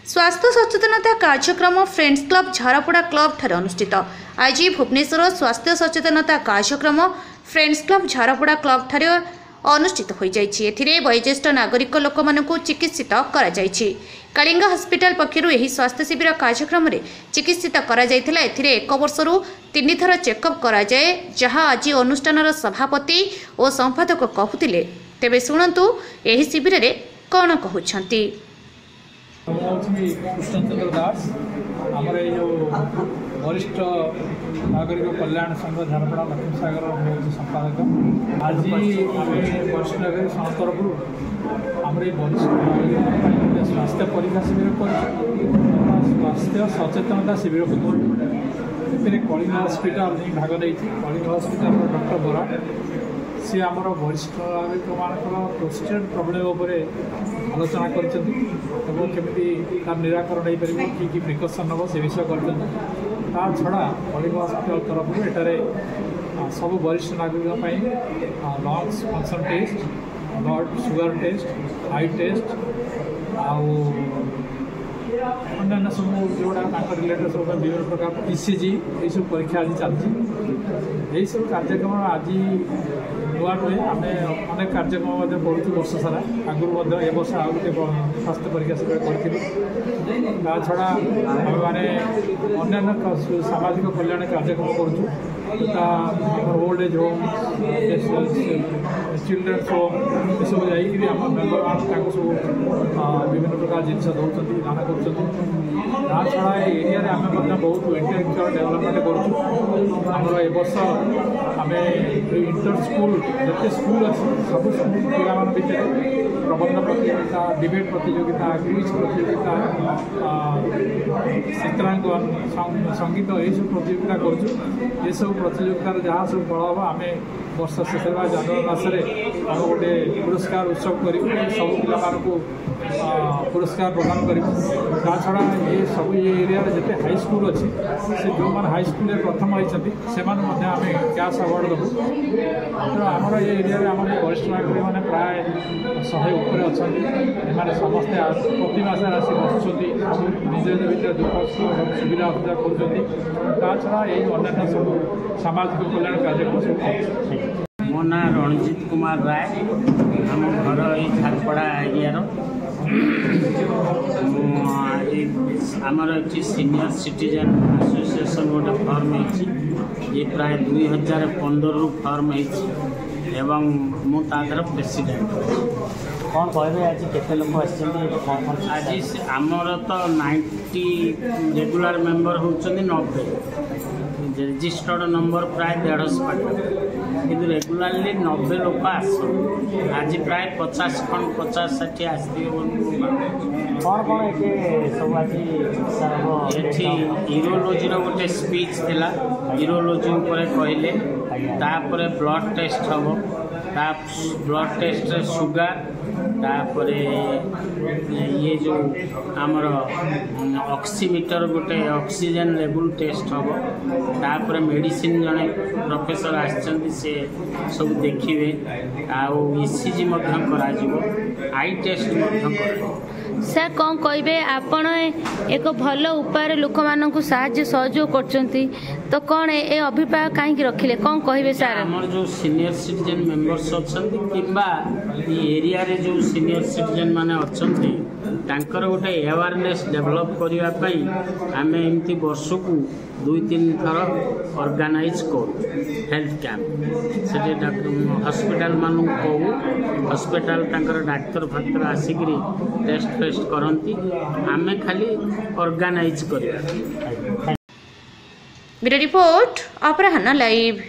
स्वास्थ्य सचेतनता कार्यक्रम friends club Jharpada club ठारे अनुष्ठित। आज भुवनेश्वर स्वास्थ्य सचेतनता कार्यक्रम फ्रेंड्स क्लब झारपड़ा क्लब ठारे अनुष्ठित हो जाए। वयोज्येष्ठ नागरिक लोक मानक चिकित्सित करा जायछि। कलिंग हॉस्पिटल पक्षरु एही स्वास्थ्य शिविर कार्यक्रम रे चिकित्सित करा जायथिला। एथिरे 1 वर्षरु 3 थर चेकअप करा जाए, जहां आज अनुष्ठानर सभापति और संपादक कहूतिले। तेबे शुणंतु एही शिविर रे कोन कहउछंती। कृष्णचंद्र दास आमर ये वरिष्ठ नागरिक कल्याण संघ झारपड़ा लक्ष्मी सागर संपादक। आज आम वरिष्ठ नागरिक संघ तरफ आम वरिष्ठ नागरिक स्वास्थ्य परीक्षा शिविर कर स्वास्थ्य सचेतनता शिविर कर कलिंग हॉस्पिटल भाग नहीं। कलिंग हॉस्पिटल डॉक्टर बरा सी आमर वरिष्ठ नागरिक मान प्रोस्टेट प्रोब्लेम आलोचना करमि तार निराकरण हो पार कि प्रिकसन नब से विषय कर छड़ा कलिंग हॉस्पिटल तरफ एटारे सब वरिष्ठ नागरिक lungs function test, blood sugar test, eye test अन्य सब जोड़ा रिलेटेड सब विभिन्न प्रकार ECG ये सब परीक्षा आज चलती। यही सब कार्यक्रम आज नुआ नुहे आम अनेक कार्यक्रम पढ़ु वर्ष सारा आगुरी ए वर्ष आ गए स्वास्थ्य परीक्षा शिविर कर छड़ा आम मैंने अन्य सामाजिक कल्याण कार्यक्रम करूँ old age home, children's home ये सब जाम मेम्बर मान सब विभिन्न प्रकार जिन दौरान दान कर छड़ा एरिया आम बहुत इंटेलेक्चुअल डेवलपमेंट करूँ। ए वर्ष आम इंटर स्कूल जिते स्कूल अच्छी सब स्कूल पिला भितर प्रबंध प्रतियोगिता, डिबेट प्रतियोगिता, क्विज प्रतियोगिता, चित्रांकन, संगीत ये सब प्रतियोगिता करूँ। ये सब प्रतियोगितार जहाँ सब फल हम आम वर्ष शेष जनवरी मासरे आम गोटे पुरस्कार उत्सव कर सब पिला पुरस्कार प्रदान कर छड़ा ये सब ये एरिया जिते हाई स्कूल अच्छी से जो मैंने हाई स्कूल प्रथम होती से आम कैश अवार्ड देवु। तो आमर ये एरिया आम वरिष्ठ नागरिक मैंने प्राय 100 ऊपर अच्छा एम समस्ते प्रति मासे आसी बसुँच निज निज भर दुख सुविधा असुविधा कर छड़ा ये अन्य सब सामाजिक कल्याण कार्यक्रम सब। मो ना रणजीत कुमार राय, आम घर ये झारपड़ा एरिया आमर ये सीनियर सिटीजन एसोसिएशन गोटे फॉर्म ये प्राय 2015 फॉर्म एवं मु तादर प्रेसिडेंट। कौन कहे आज केते लोक आज आमर तो 90 रेगुलर मेंबर होचंदी 90 रजिस्टर्ड नंबर प्राय 150 पाठ कि रेगुलारली 90 लोक आस आज प्राय 50 खंड 50-60 आसती। कौन कौन ये सब आज यूरोलोजी गोटे स्पीच थिला। यूरोलोजी ऊपर कहले तापर ब्लड टेस्ट हम ब्लड टेस्ट सुगर तापर ये जो आमर ऑक्सीमीटर गोटे ऑक्सीजन लेवल टेस्ट हम तापर मेडिसिन जड़े प्रोफेसर आछंती से सब देखिए आउ ECG करा आई टेस्ट सर कौन कहे आपण एक भल उपाय लोक मानक साहाय्य सहयोग करछंती तो कौन ए अभिप्राय कहीं रखिले कौन कहे सर? आमर जो सीनियर सिटीजन मेंबर्स अच्छंती किंबा एरिया रे जो सीनियर सिटीजन माने अच्छंती तांकर गोटे अवेयरनेस डेवलप करिया पई आमे एमती वर्ष को 2-3 थर ऑर्गेनाइज कर हेल्थ कैंप से हॉस्पिटल मानू कहू हॉस्पिटल तांकर डाक्तर फाक्तर आसिकरी टेस्ट फेस्ट करती आमे खाली ऑर्गेनाइज कर। ब्यूरो रिपोर्ट अपराह्न लाइव।